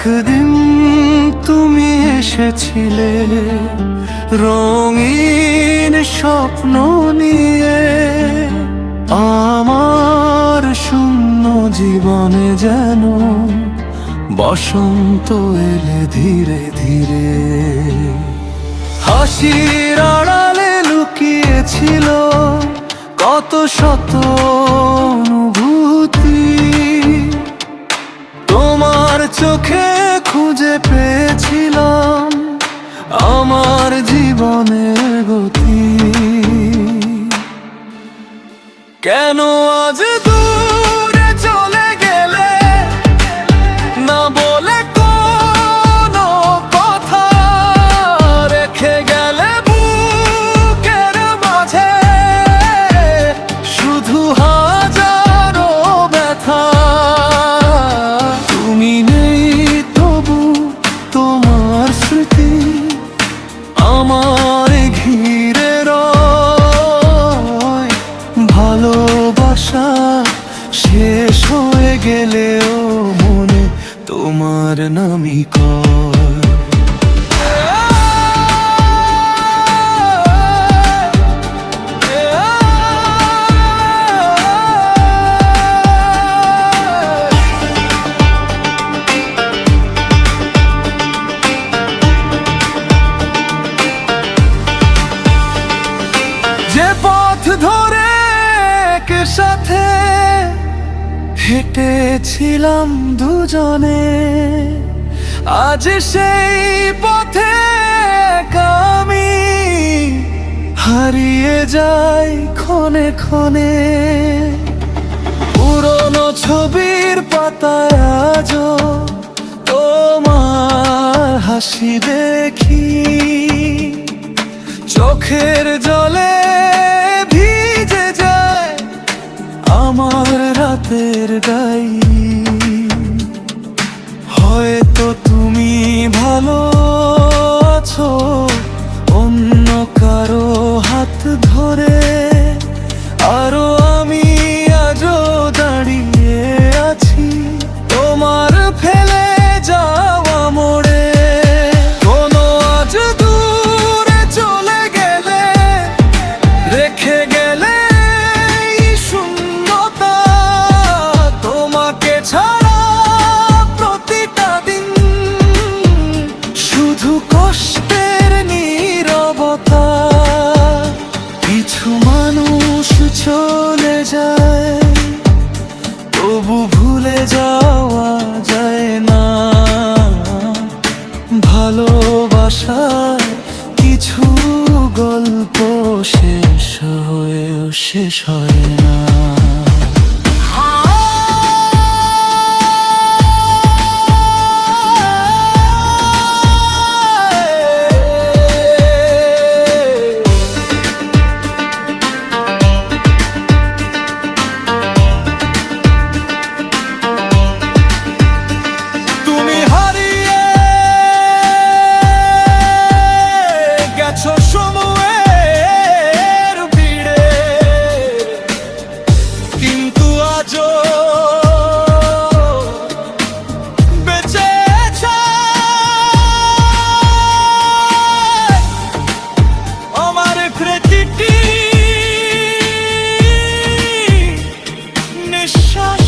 একদিন তুমি এসেছিলে রঙিন স্বপ্ন নিয়ে, আমার শূন্য জীবনে যেন বসন্ত এলে ধীরে ধীরে। হাসির আড়ালে লুকিয়েছিল কত শত অনুভূতি, তোমার চোখে খুঁজে পেয়েছিলাম আমার জীবনের গতি। কেন আজ দূরে চলে গেলে না বলে কোনো কথা, রেখে গেলে বুকের মাঝে শুধু হাজারো ব্যথা। তুমি নেই তবু তোমার স্মৃতি আমার ঘিরে রয়। ভালোবাসা শেষ হয়ে গেলেও মনে তোমার নামই কয়। যে পথ ধরে সাথে হেঁটেছিলাম দুজনে, আজ সেই পথে আমি হারিয়ে যাই ক্ষণে ক্ষণে। পুরনো ছবির পাতায় আজও তোমার হাসি দেখি, চোখের জলে ভিজে যায় আমার রাতের গাই। হয়তো তুমি ভালো আছো অন্য কারো হাত ধরে, আরো আমি আজও দাঁড়িয়ে আছি তোমার ফেলে যাওয়া মোড়ে। কোনো আজ দূরে চলে গেলে রেখে গেলে শূন্যতা, তোমাকে ছাড়া প্রতিটা দিন শুধু কষ্টের নীরবতা। কিছু মানুষ চলে যায় তবু ভুলে যাওয়া যায় না, ভালোবাসার কিছু গল্প শেষ হয়েও শেষ হয় না। নিঃশ্বাস